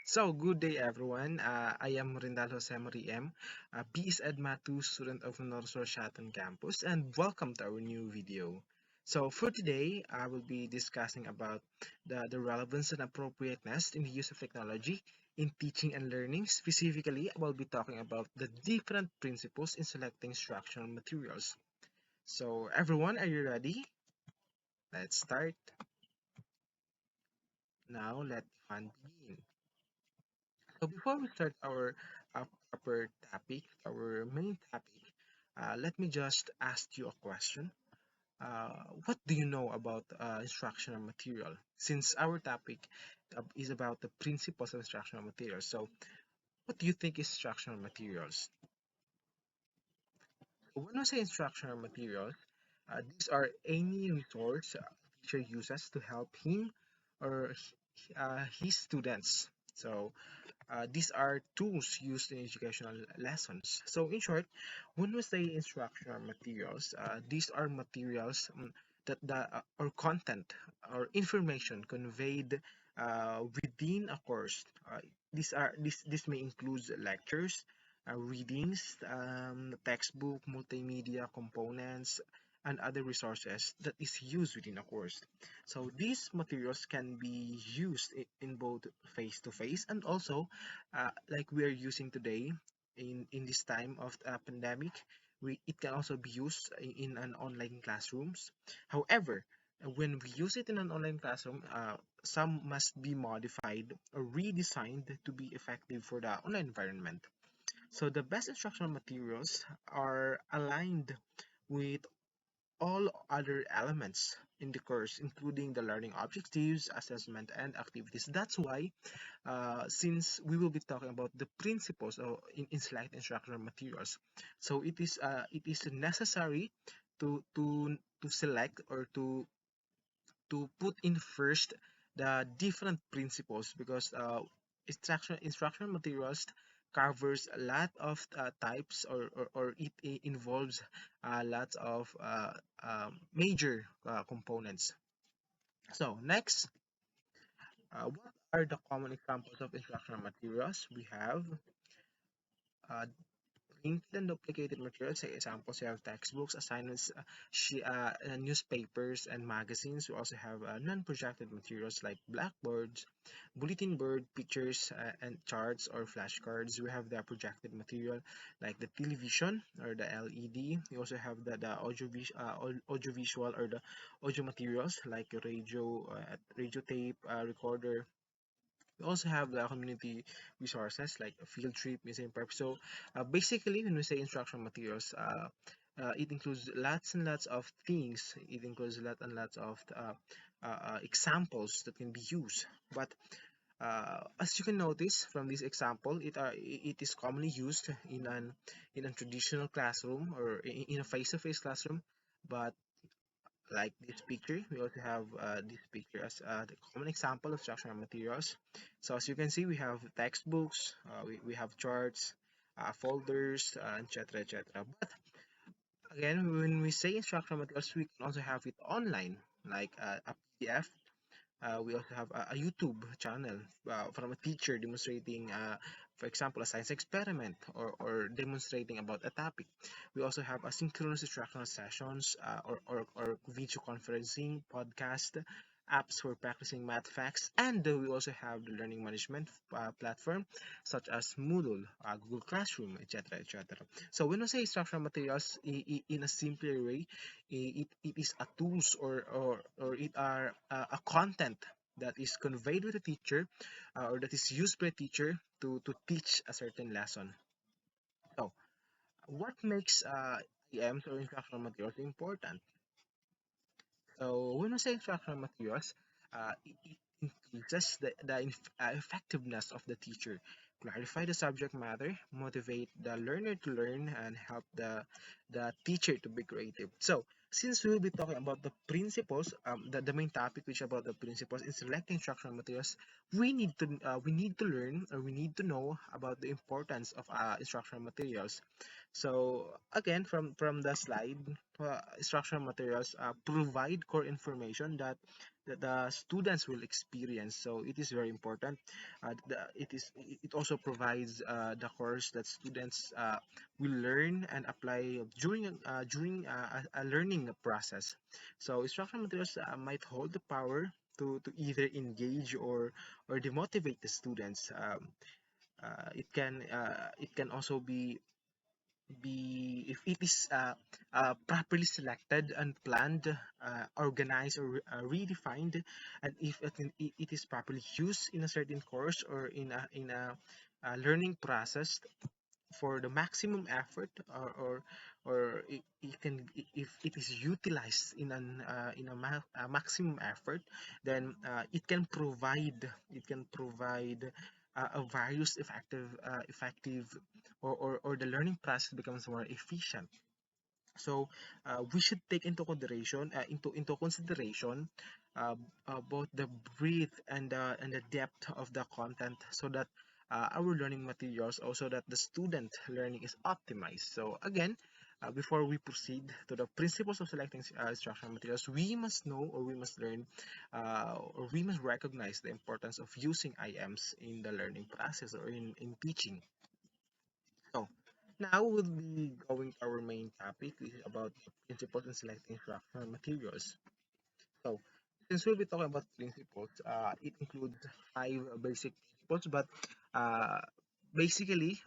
So, good day everyone. I am Rendal M, a BS Ed Matu student of Northshore Shatan campus, and welcome to our new video. So, for today, I will be discussing about the relevance and appropriateness in the use of technology in teaching and learning. Specifically, I will be talking about the different principles in selecting instructional materials. So, everyone, are you ready? Let's start. Now, let the fun begin. So before we start our proper topic, our main topic, let me just ask you a question. What do you know about instructional material? Since our topic is about the principles of instructional materials, so what do you think is instructional materials? When we say instructional materials, these are any resource a teacher uses to help him or his students. So these are tools used in educational lessons. So, in short, when we say instructional materials, these are materials that or content or information conveyed within a course. This may include lectures, readings, textbook, multimedia components, and other resources that is used within a course. So these materials can be used in both face-to-face and also like we are using today in this time of pandemic. It can also be used in an online classrooms. However, when we use it in an online classroom, some must be modified or redesigned to be effective for the online environment. So the best instructional materials are aligned with all other elements in the course, including the learning objectives, assessment, and activities. That's why, since we will be talking about the principles in select instructional materials, so it is necessary to select or to put in first the different principles because instructional materials covers a lot of types or it involves a lot of major components. So next, what are the common examples of instructional materials? We have uh, printed and duplicated materials. Say examples, you have textbooks, assignments, newspapers, and magazines. We also have non-projected materials like blackboards, bulletin board, pictures, and charts or flashcards. We have the projected material like the television or the LED. We also have the audiovisual or the audio materials like radio tape, recorder. We also have the community resources like a field trip, museum prep. So basically, when we say instructional materials, it includes lots and lots of things. It includes lots and lots of examples that can be used. But as you can notice from this example, it is commonly used in a traditional classroom or in a face-to-face classroom. But like this picture, we also have this picture as the common example of instructional materials. So as you can see, we have textbooks, we have charts, folders, etc., etc. But again, when we say instructional materials, we can also have it online, like a PDF. We also have a YouTube channel from a teacher demonstrating, for example, a science experiment or demonstrating about a topic. We also have asynchronous instructional sessions or video conferencing, podcast, apps for practicing math facts, and we also have the learning management platform such as Moodle, Google Classroom, etc., etc. So when we say instructional materials in a simpler way, it is a tools or it are a content that is conveyed with a teacher or that is used by a teacher to teach a certain lesson. So what makes IMs or instructional materials important? So when we say instructional materials, it increases the effectiveness of the teacher, clarify the subject matter, motivate the learner to learn, and help the teacher to be creative. So since we will be talking about the principles, the main topic which about the principles in selecting instructional materials, we need to learn or we need to know about the importance of instructional materials. So again, from the slide, instructional materials provide core information that the students will experience. So it is very important. It also provides the course that students will learn and apply during a learning process. So instructional materials might hold the power to either engage or demotivate the students. It can also be if it is properly selected and planned, organized, or redefined, and if it is properly used in a certain course or in a learning process for the maximum effort, or it can, if it is utilized in a maximum effort, then it can provide a various effective, or the learning process becomes more efficient. So we should take into consideration uh, both the breadth and the depth of the content, so that our learning materials, also that the student learning is optimized. So again, before we proceed to the principles of selecting instructional materials, we must know, or we must learn, or we must recognize the importance of using IMs in the learning process or in teaching. So now we'll be going to our main topic, which is about the principles in selecting instructional materials. So since we'll be talking about principles, it includes five basic principles, but uh, basically,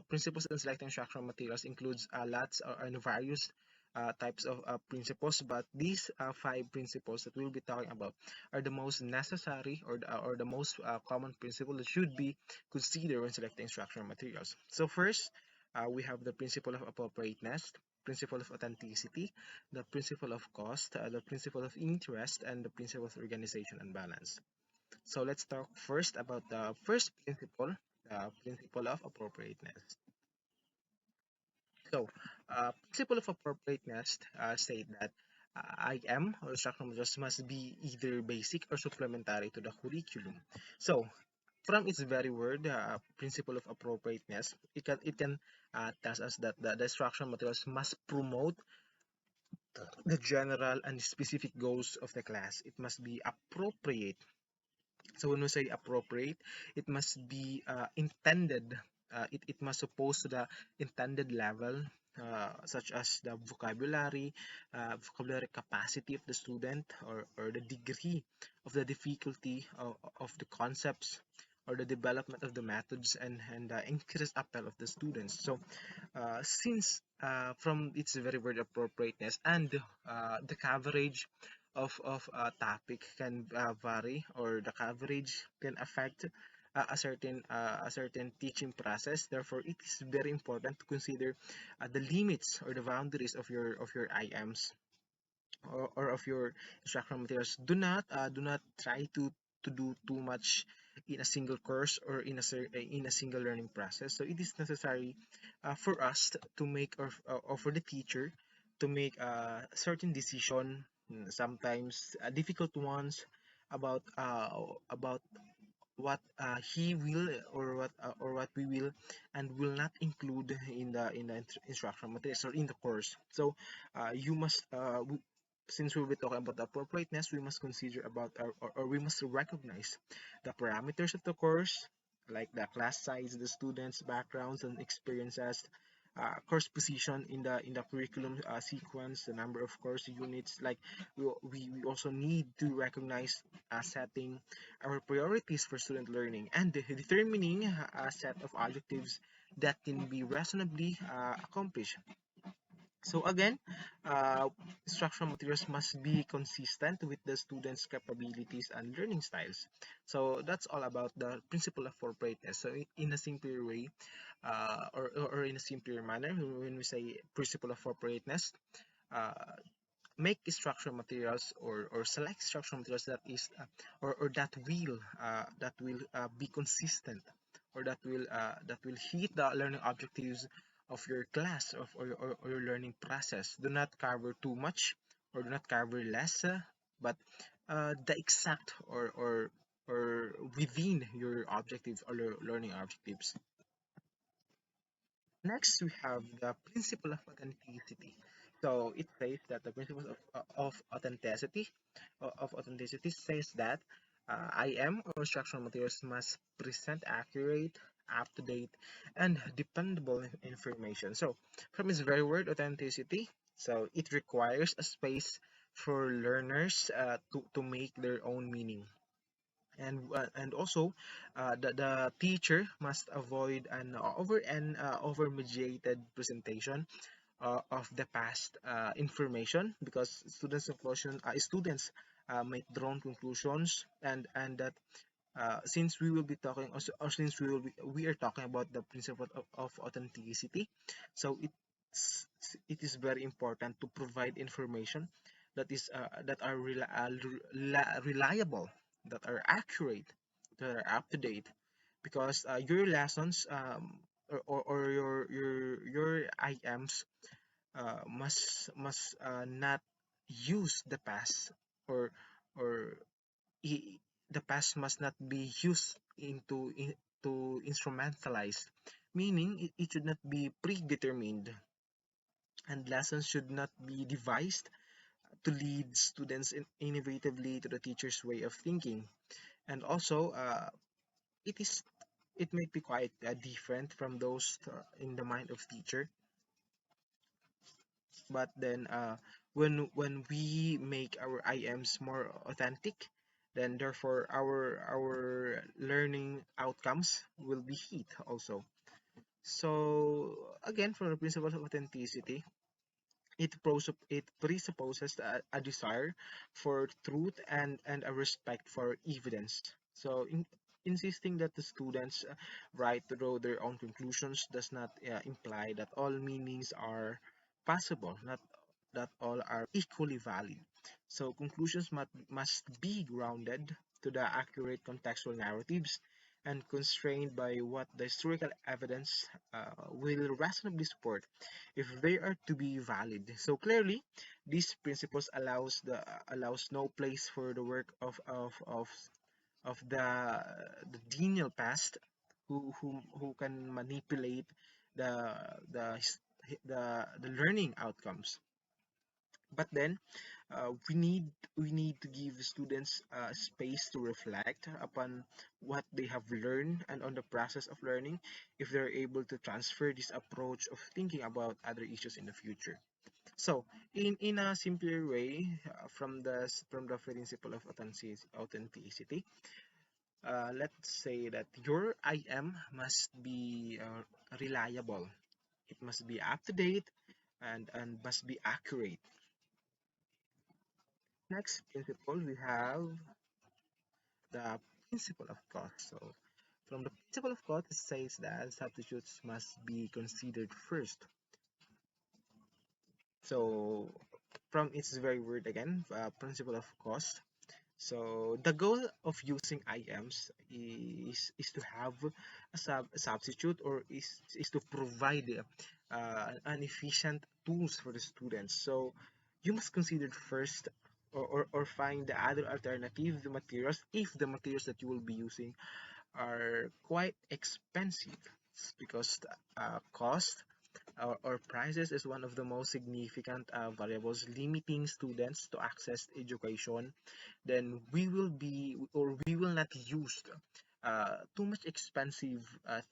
principles in selecting instructional materials includes lots and various types of principles, but these five principles that we'll be talking about are the most necessary, or the most common principle that should be considered when selecting instructional materials. So first, we have the principle of appropriateness, principle of authenticity, the principle of cost, the principle of interest, and the principle of organization and balance. So let's talk first about the first principle, the principle of appropriateness. So, principle of appropriateness state that IM, or instructional materials, must be either basic or supplementary to the curriculum. So, from its very word, principle of appropriateness, it can tell us that the instructional materials must promote the general and specific goals of the class. It must be appropriate. So when we say appropriate, it must be intended. It must suppose to the intended level, such as the vocabulary capacity of the student, or the degree of the difficulty of the concepts, or the development of the methods, and the increased appel of the students. So since from its very word appropriateness, and the coverage of a topic can vary, or the coverage can affect a certain teaching process. Therefore, it is very important to consider the limits or the boundaries of your IMs, or of your instructional materials. Do not try to do too much in a single course, or in a single learning process. So it is necessary for us to make, or for the teacher to make a certain decision, sometimes difficult ones, about what he will, or what we will and will not include in the instructional materials, or in the course. So you must since we'll be talking about the appropriateness, we must consider about, or we must recognize the parameters of the course, like the class size, the students backgrounds and experiences, course position in the curriculum sequence, the number of course units. Like we also need to recognize setting our priorities for student learning, and determining a set of objectives that can be reasonably accomplished. So again, uh, instructional materials must be consistent with the students' capabilities and learning styles. So that's all about the principle of appropriateness. So in a simpler way, or in a simpler manner, when we say principle of appropriateness, uh, make instructional materials, or select instructional materials or that will be consistent, or that will hit the learning objectives of your class, or your learning process. Do not cover too much, or do not cover less, but the exact, or within your objectives, or your learning objectives. Next, we have the principle of authenticity. So it says that the principles of authenticity says that IM or instructional materials must present accurate, up-to-date, and dependable information. So from its very word authenticity, so it requires a space for learners to make their own meaning. And also the teacher must avoid an over mediated presentation of the past information, because students make their own conclusions, and that since we will be talking also, or since we are talking about the principle of authenticity, so it is very important to provide information that are reliable, that are accurate, that are up to date, because your lessons or your IMs must not use the past, or i- the past must not be used to instrumentalize, meaning it should not be predetermined, and lessons should not be devised to lead students innovatively to the teacher's way of thinking. And also it is it might be quite different from those in the mind of teacher, but then when we make our IMs more authentic, then therefore our learning outcomes will be hit also. So again, from the principle of authenticity, it presupposes a desire for truth and a respect for evidence. So insisting that the students write through their own conclusions does not imply that all meanings are possible, not that all are equally valid. So conclusions must be grounded to the accurate contextual narratives and constrained by what the historical evidence will reasonably support if they are to be valid. So clearly, these principles allows no place for the work of the denial past, who can manipulate the the his- the learning outcomes. But then we need to give students space to reflect upon what they have learned and on the process of learning, if they're able to transfer this approach of thinking about other issues in the future. So in a simpler way, from the principle of authenticity, let's say that your IM must be reliable, it must be up to date, and must be accurate. Next principle, we have the principle of cost. So from the principle of cost, it says that substitutes must be considered first. So from its very word again, principle of cost. So the goal of using IMs is to have a substitute, or is to provide an efficient tools for the students. So you must consider first, or find the other alternative materials if the materials that you will be using are quite expensive, because cost or prices is one of the most significant variables limiting students to access education. Then we will not use too much expensive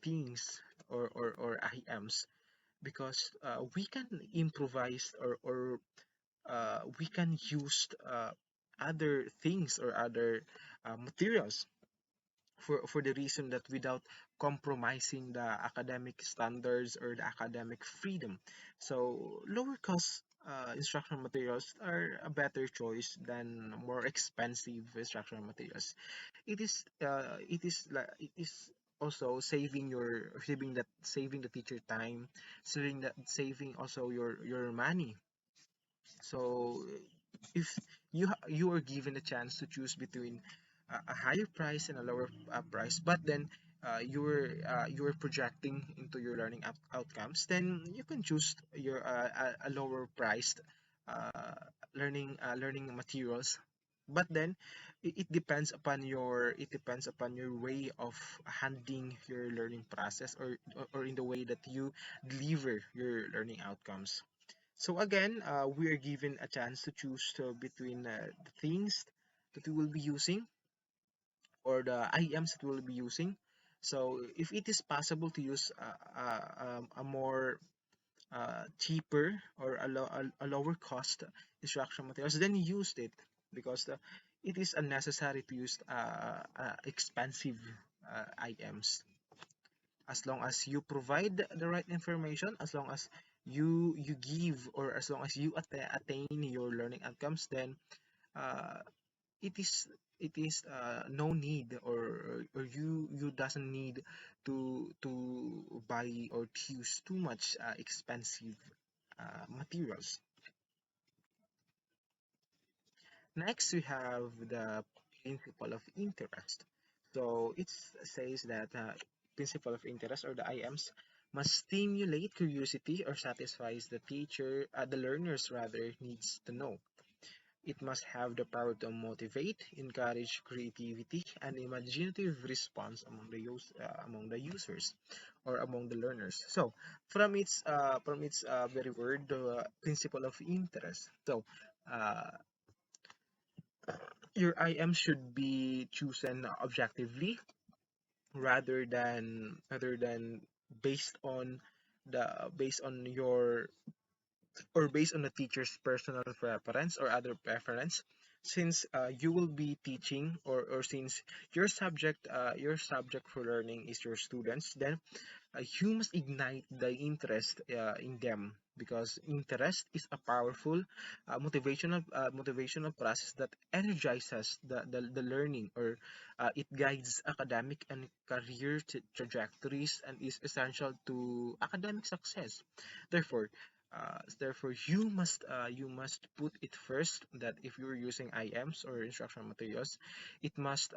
things, or items, because we can improvise, or we can use other things or other materials, for the reason that without compromising the academic standards or the academic freedom. So lower cost instructional materials are a better choice than more expensive instructional materials. It is also saving the teacher time, saving also your money. So if you are given a chance to choose between a higher price and a lower price, but then you're projecting into your learning outcomes, then you can choose a lower priced uh, learning materials. But then it depends upon your way of handling your learning process, or in the way that you deliver your learning outcomes. So again, we are given a chance to choose between the things that we will be using or the IEMs that we'll be using. So if it is possible to use a more cheaper or a lower cost instructional materials, then use it because it is unnecessary to use expensive IEMs. As long as you provide the right information, as long as you give, or as long as you attain your learning outcomes, then uh, it is no need, or you doesn't need to buy or to use too much expensive materials. Next, we have the principle of interest. So it says that principle of interest, or the IMs, must stimulate curiosity or satisfies the learner's rather needs to know. It must have the power to motivate, encourage creativity, and imaginative response among the users or among the learners. So, from its very word, the principle of interest. So, uh, your IM should be chosen objectively rather than based on based on your or based on the teacher's personal preference or other preference, since you will be teaching, or since your subject for learning is your students, then you must ignite the interest in them, because interest is a powerful motivational process that energizes the learning, or it guides academic and career trajectories and is essential to academic success. Therefore, you must put it first that if you're using IMs or instructional materials, it must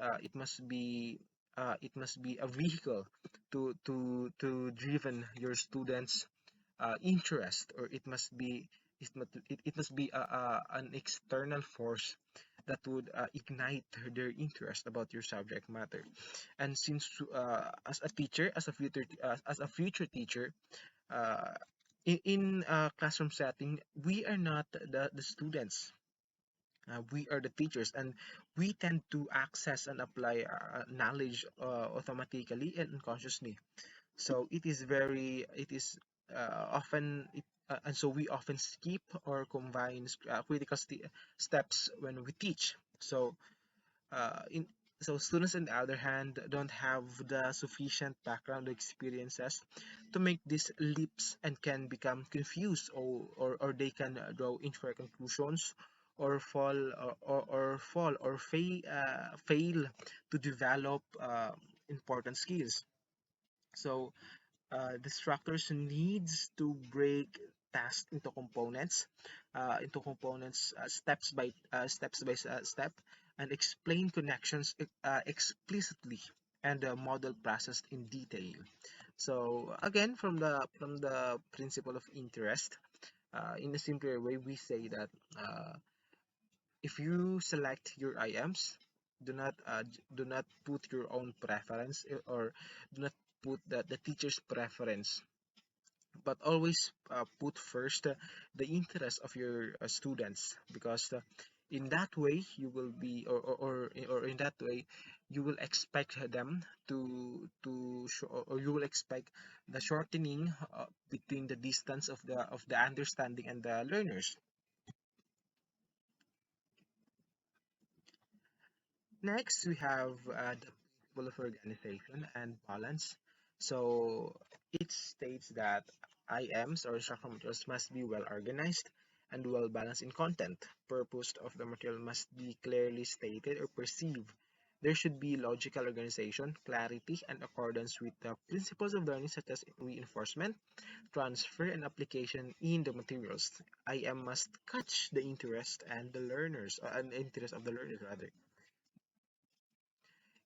be a vehicle to driven your students interest, or it must be an external force that would ignite their interest about your subject matter. And since as a teacher, as a future teacher, uh, in a classroom setting, we are not the students. We are the teachers, and we tend to access and apply knowledge automatically and unconsciously. So it is often and so we often skip or combine critical steps when we teach. In students, on the other hand, don't have the sufficient background experiences to make these leaps, and can become confused, or they can draw infer conclusions, or fail to develop important skills. So the structures needs to break tasks into components steps by step, and explain connections explicitly, and model process in detail. So again, from the principle of interest, in a simpler way, we say that if you select your IMs, do not put your own preference, or do not put the teacher's preference, but always put first the interest of your students, because in that way you will be or in that way you will expect them or you will expect the shortening between the distance of the understanding and the learners. Next, we have the principle of organization and balance. So it states that IMs or instructional materials must be well organized and well balanced in content. Purpose of the material must be clearly stated or perceived. There should be logical organization, clarity, and accordance with the principles of learning, such as reinforcement, transfer, and application in the materials. IM must catch the interest and the learners, and the interest of the learners rather.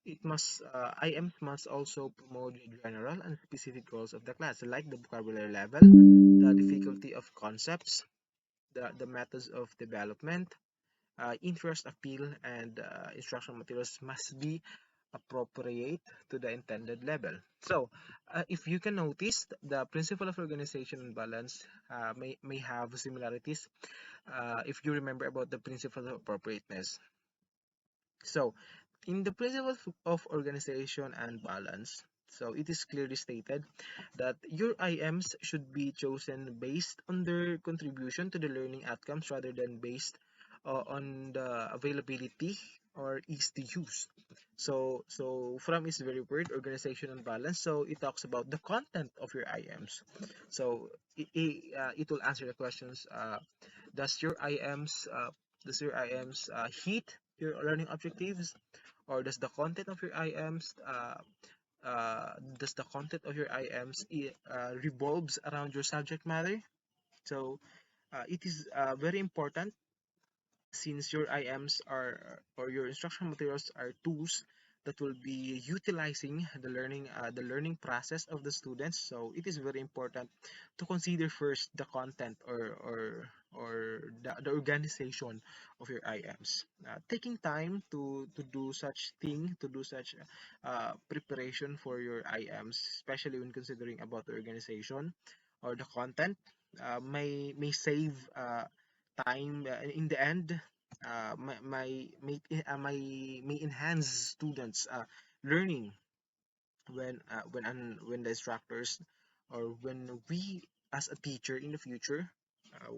IM must also promote the general and specific goals of the class, like the vocabulary level, the difficulty of concepts, the methods of development, interest appeal, and instructional materials must be appropriate to the intended level. So, if you can notice, the principle of organization and balance may have similarities if you remember about the principle of appropriateness. So, in the principle of organization and balance, so it is clearly stated that your IMs should be chosen based on their contribution to the learning outcomes rather than based on the availability or ease to use. So from its very word, organization and balance, so it talks about the content of your IMs. So it will answer the questions. Does your IMs does your IMs hit your learning objectives, or does the content of your IMs revolves around your subject matter? So it is very important, since your IMs are, or your instructional materials are tools that will be utilizing the learning process of the students. So it is very important to consider first the content, or the organization of your IMs. Taking time to do such thing, to do such preparation for your IMs, especially when considering about the organization or the content, may save time in the end. May enhance students learning when the instructors, or when we as a teacher in the future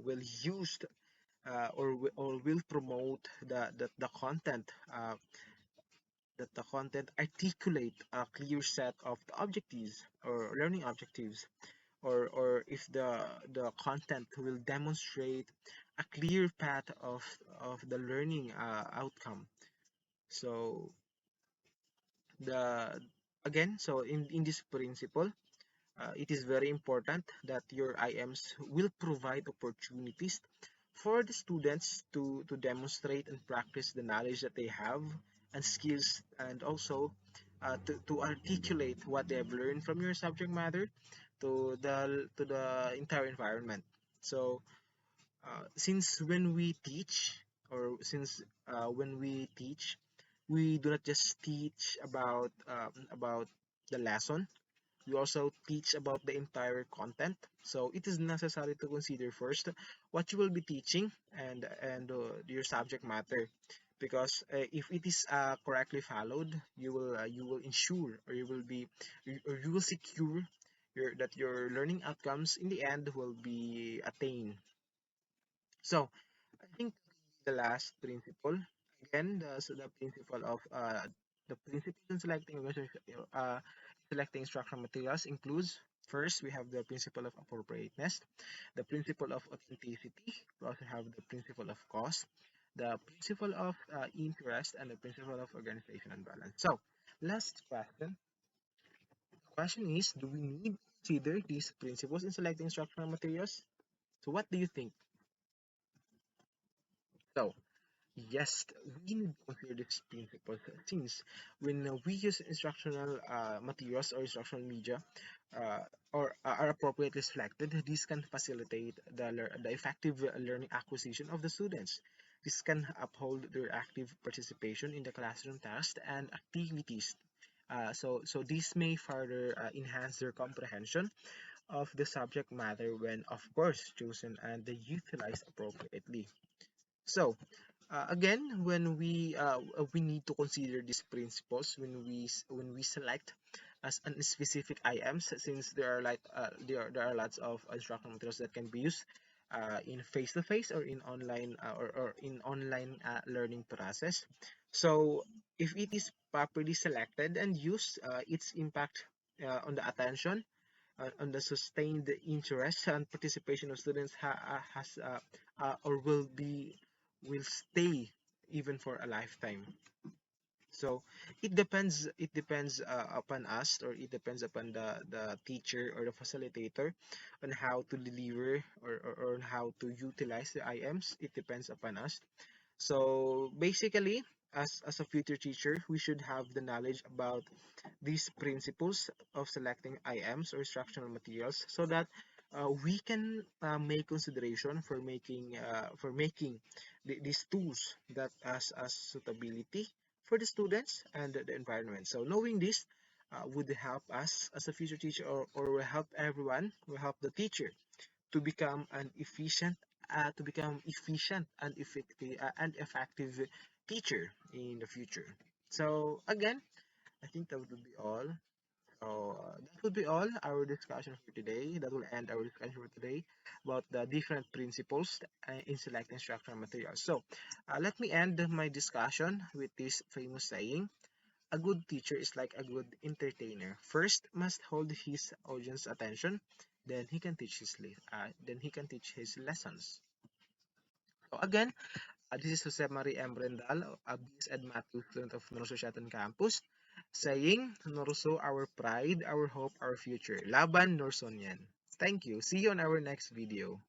will use or will promote the content, that the content articulate a clear set of the objectives or learning objectives, or if the content will demonstrate a clear path of the learning outcome. So the again, so in this principle, it is very important that your IMs will provide opportunities for the students to demonstrate and practice the knowledge that they have and skills, and also to articulate what they have learned from your subject matter to the entire environment. So since when we teach, or since when we teach, we do not just teach about the lesson. We also teach about the entire content. So it is necessary to consider first what you will be teaching, and your subject matter, because if it is correctly followed, you will ensure, or you will secure that your learning outcomes in the end will be attained. So I think the last principle, again, the principle of the principles in selecting instructional materials includes: first, we have the principle of appropriateness, the principle of authenticity. We also have the principle of cost, the principle of interest, and the principle of organization and balance. So, last question. The question is: do we need to consider these principles in selecting instructional materials? So, what do you think? So, yes, we need to consider these principles, since when we use instructional materials or instructional media, or are appropriately selected, this can facilitate the effective learning acquisition of the students. This can uphold their active participation in the classroom tasks and activities. So this may further enhance their comprehension of the subject matter when, of course, chosen and utilized appropriately. So, again, when we need to consider these principles when we select as a specific IMs, since there are lots of instructional materials that can be used in face-to-face or in online or in online learning process. So if it is properly selected and used, its impact on the attention, on the sustained interest and participation of students has or will stay even for a lifetime. So it depends upon us, or it depends upon the teacher or the facilitator on how to deliver, or on how to utilize the IMs. It depends upon us. So basically, as a future teacher, we should have the knowledge about these principles of selecting IMs or instructional materials, so that we can make consideration for making these tools that as suitability for the students and the environment. So knowing this would help us as a future teacher, or will help everyone, will help the teacher to become an efficient and effective teacher in the future. So again, I think that would be all. So that would be all our discussion for today. That will end our discussion for today about the different principles in selecting instructional materials. So let me end my discussion with this famous saying: a good teacher is like a good entertainer. First, must hold his audience attention, then he can teach his lessons. So again, this is Jose Marie M. Rendal, a BS Ed Matthew student of Norso Shatan Campus, saying, Norso, our pride, our hope, our future. Laban Norsonian. Thank you. See you on our next video.